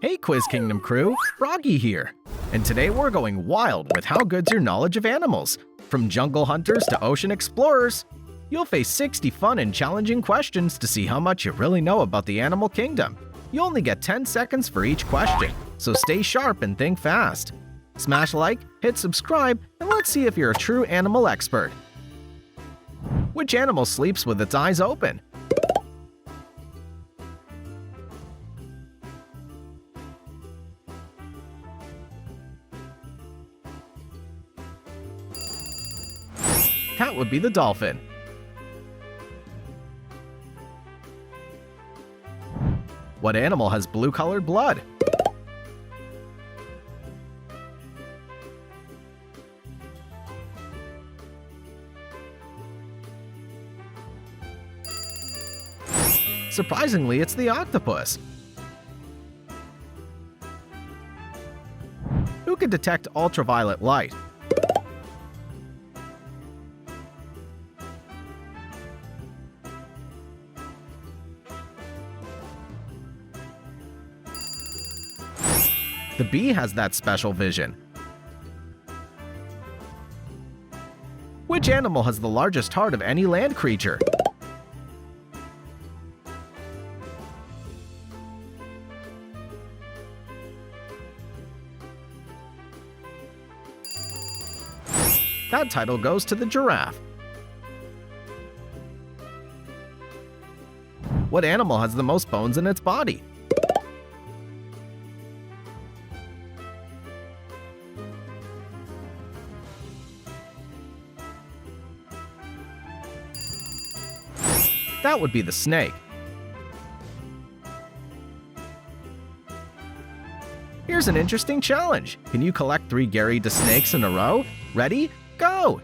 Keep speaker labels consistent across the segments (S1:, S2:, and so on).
S1: Hey Quiz Kingdom crew, Froggy here. And today we're going wild with how good's your knowledge of animals. From jungle hunters to ocean explorers, you'll face 60 fun and challenging questions to see how much you really know about the animal kingdom. You only get 10 seconds for each question, so stay sharp and think fast. Smash like, hit subscribe, and let's see if you're a true animal expert. Which animal sleeps with its eyes open? That would be the dolphin. What animal has blue-colored blood? Surprisingly, it's the octopus. Who can detect ultraviolet light? The bee has that special vision. Which animal has the largest heart of any land creature? That title goes to the giraffe. What animal has the most bones in its body? That would be the snake. Here's an interesting challenge. Can you collect 3 Gary the snakes in a row? Ready? Go!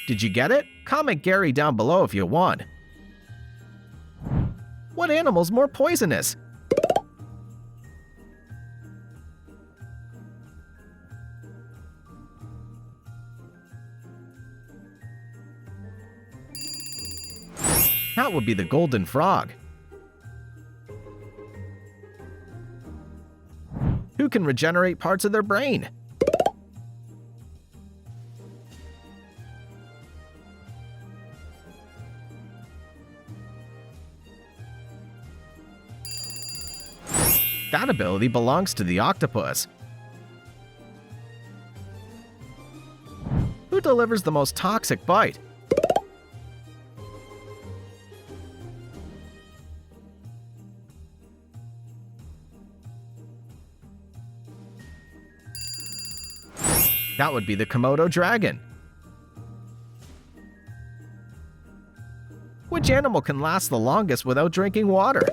S1: Did you get it? Comment Gary down below if you won. What animal's more poisonous? That would be the golden frog. Who can regenerate parts of their brain? That ability belongs to the octopus. Who delivers the most toxic bite? That would be the Komodo dragon. Which animal can last the longest without drinking water?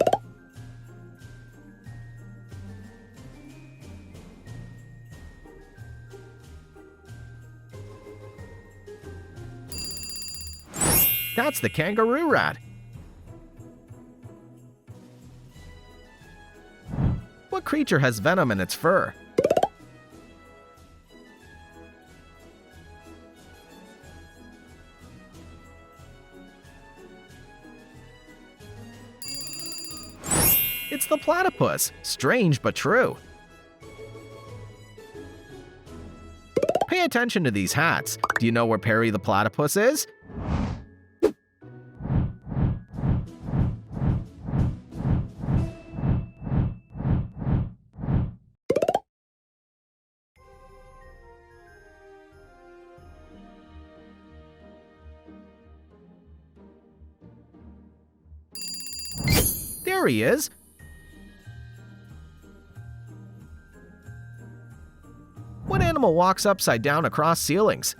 S1: That's the kangaroo rat. What creature has venom in its fur? It's the platypus. Strange but true. Pay attention to these hats. Do you know where Perry the platypus is? There he is. What animal walks upside down across ceilings?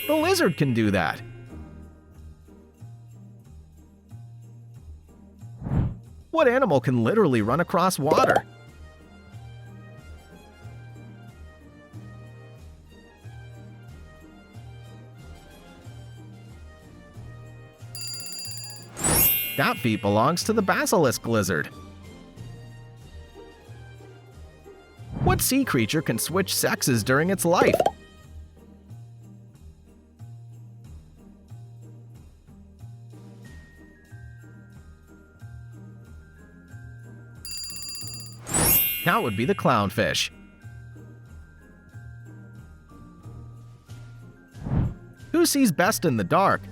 S1: The lizard can do that. What animal can literally run across water? That feet belongs to the basilisk lizard. What sea creature can switch sexes during its life? That would be the clownfish. Who sees best in the dark?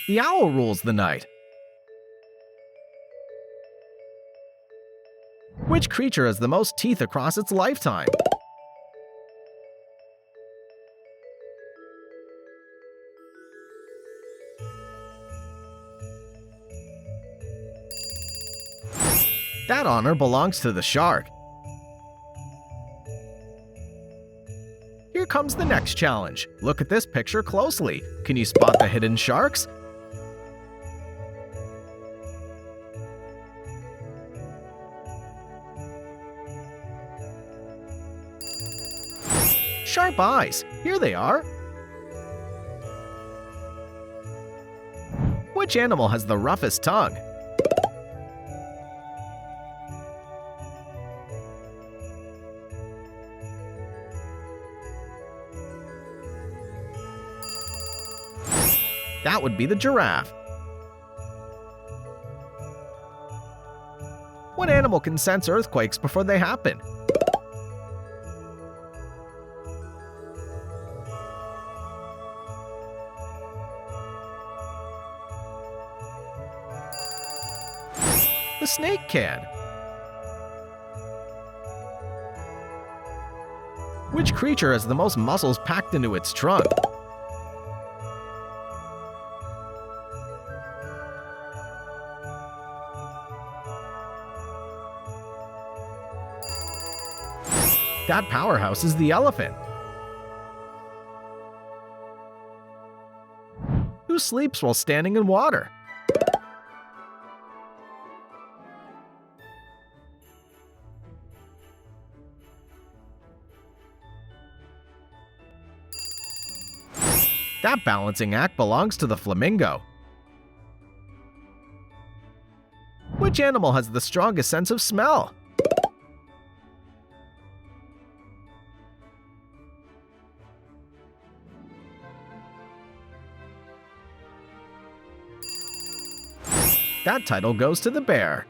S1: The owl rules the night. Which creature has the most teeth across its lifetime? That honor belongs to the shark. Here comes the next challenge. Look at this picture closely. Can you spot the hidden sharks? Sharp eyes. Here they are. Which animal has the roughest tongue? That would be the giraffe. What animal can sense earthquakes before they happen? The snake can. Which creature has the most muscles packed into its trunk? That powerhouse is the elephant. Who sleeps while standing in water? That balancing act belongs to the flamingo. Which animal has the strongest sense of smell? That title goes to the bear.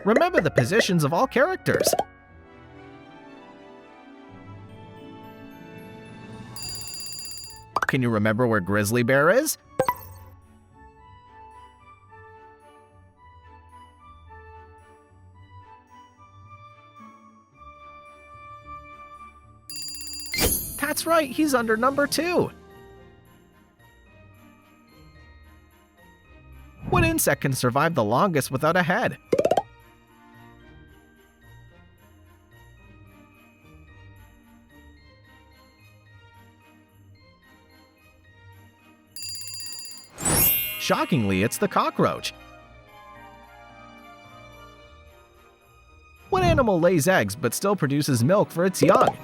S1: Remember the positions of all characters. Can you remember where Grizzly Bear is? That's right, he's under number 2. What insect can survive the longest without a head? Shockingly, it's the cockroach. What animal lays eggs but still produces milk for its young?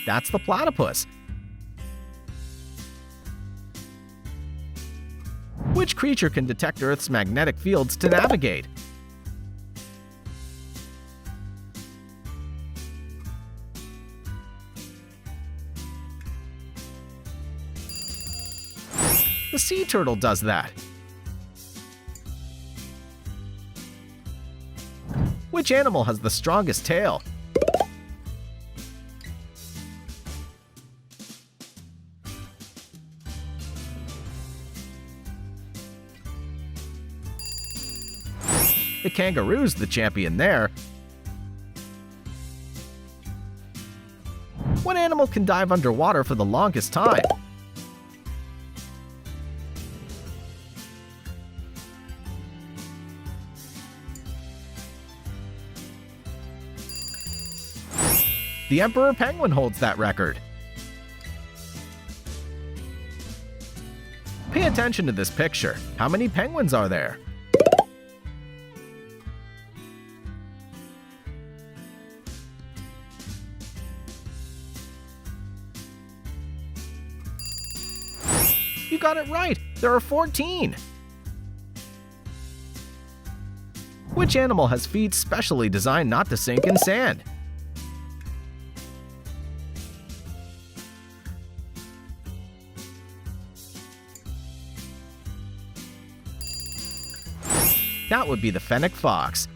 S1: That's the platypus. Which creature can detect Earth's magnetic fields to navigate? The sea turtle does that. Which animal has the strongest tail? The kangaroo's the champion there. What animal can dive underwater for the longest time? The emperor penguin holds that record. Pay attention to this picture. How many penguins are there? You got it right! There are 14! Which animal has feet specially designed not to sink in sand? That would be the fennec fox.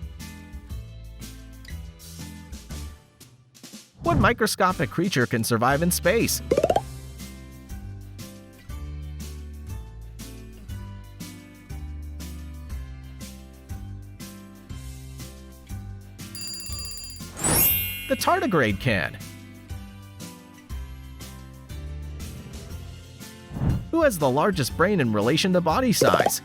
S1: What microscopic creature can survive in space? The tardigrade can. Who has the largest brain in relation to body size?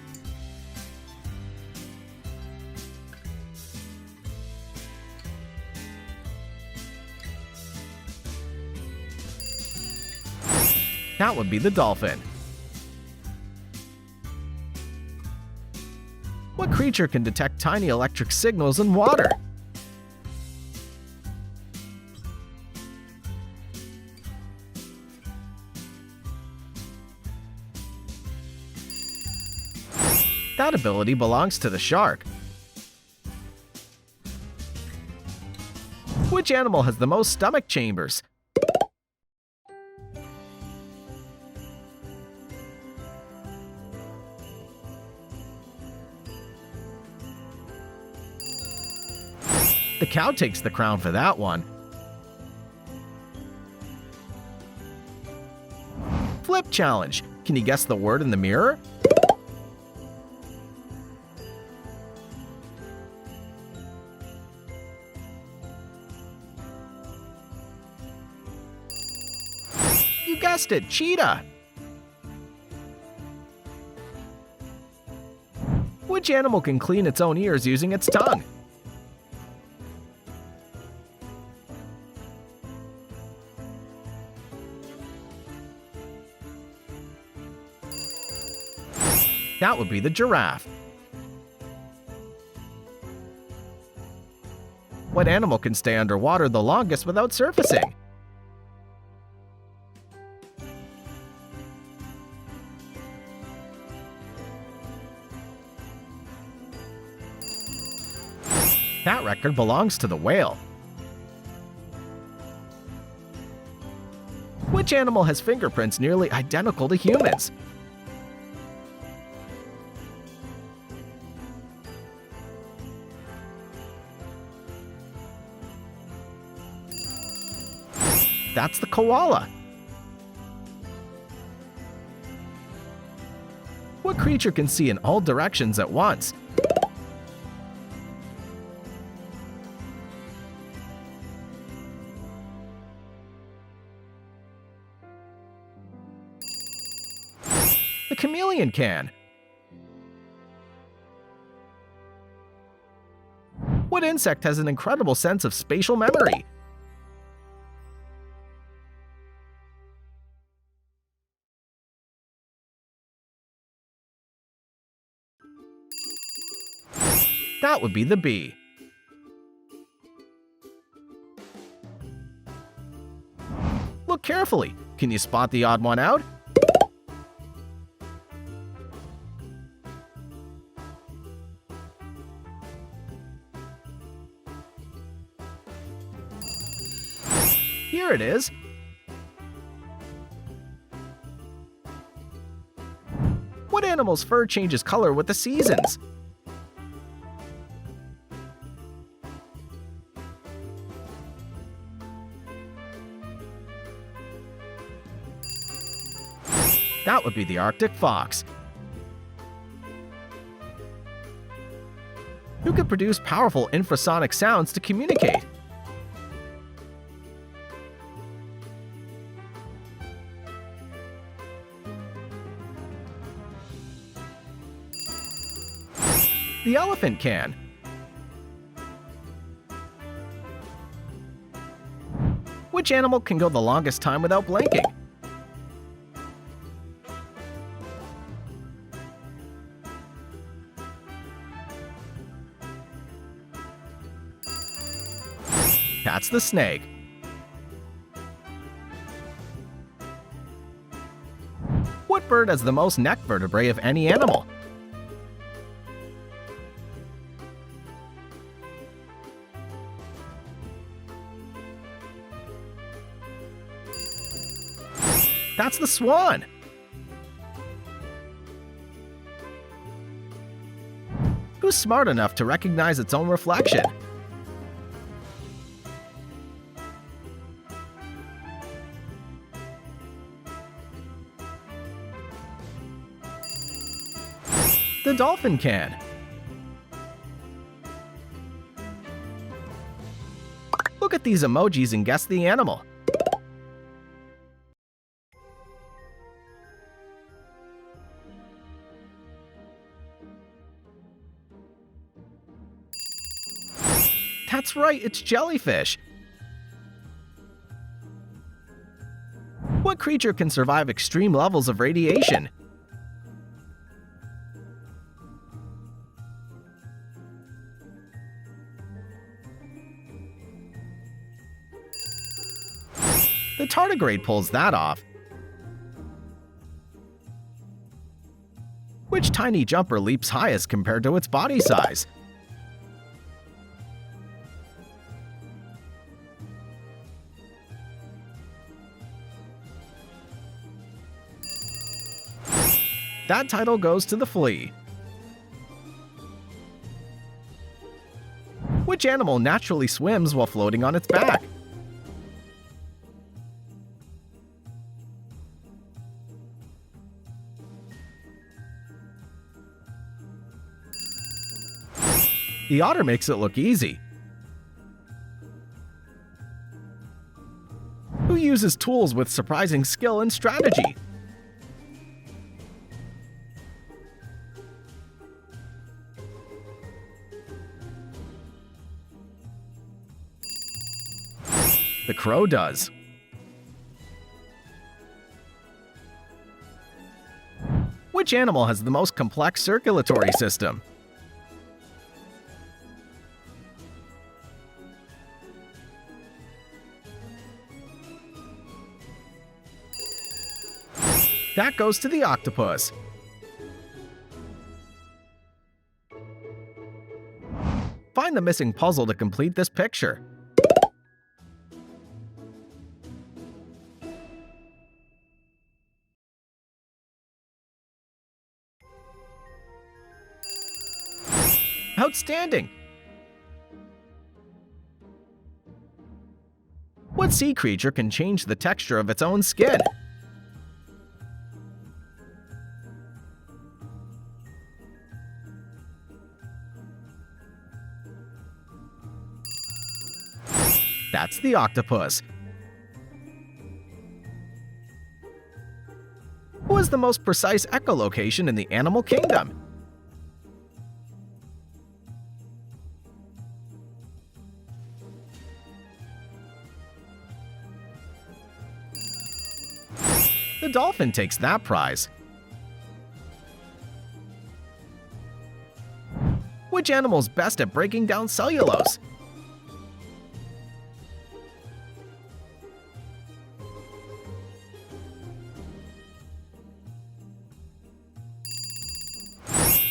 S1: That would be the dolphin. What creature can detect tiny electric signals in water? That ability belongs to the shark. Which animal has the most stomach chambers? The cow takes the crown for that one. Flip challenge. Can you guess the word in the mirror? You guessed it, cheetah. Which animal can clean its own ears using its tongue? That would be the giraffe. What animal can stay underwater the longest without surfacing? That record belongs to the whale. Which animal has fingerprints nearly identical to humans? That's the koala. What creature can see in all directions at once? The chameleon can. What insect has an incredible sense of spatial memory? That would be the bee. Look carefully. Can you spot the odd one out? Here it is. What animal's fur changes color with the seasons? That would be the Arctic fox. Who could produce powerful infrasonic sounds to communicate? The elephant can. Which animal can go the longest time without blinking? That's the snake. What bird has the most neck vertebrae of any animal? That's the swan. Who's smart enough to recognize its own reflection? The dolphin can. Look at these emojis and guess the animal. That's right, it's jellyfish. What creature can survive extreme levels of radiation? The tardigrade pulls that off. Which tiny jumper leaps highest compared to its body size? That title goes to the flea. Which animal naturally swims while floating on its back? The otter makes it look easy. Who uses tools with surprising skill and strategy? The crow does. Which animal has the most complex circulatory system? That goes to the octopus. Find the missing puzzle to complete this picture. Outstanding! What sea creature can change the texture of its own skin? That's the octopus. Who has the most precise echolocation in the animal kingdom? The dolphin takes that prize. Which animal's best at breaking down cellulose?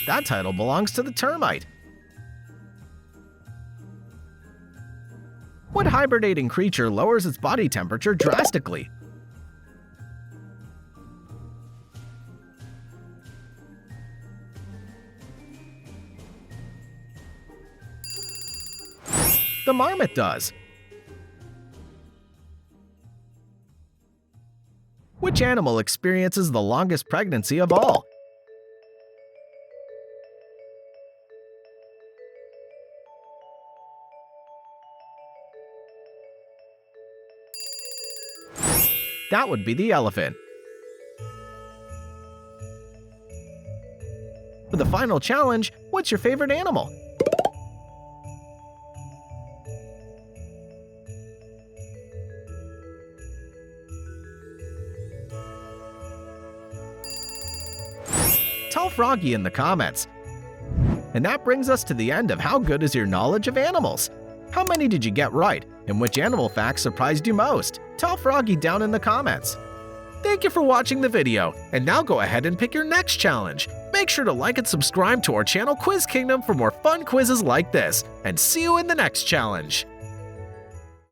S1: That title belongs to the termite. What hibernating creature lowers its body temperature drastically? The marmot does. Which animal experiences the longest pregnancy of all? That would be the elephant. For the final challenge, what's your favorite animal? Tell Froggy in the comments. And that brings us to the end of how good is your knowledge of animals? How many did you get right, and which animal facts surprised you most? Tell Froggy down in the comments. Thank you for watching the video, and now go ahead and pick your next challenge. Make sure to like and subscribe to our channel Quiz Kingdom for more fun quizzes like this, and see you in the next challenge.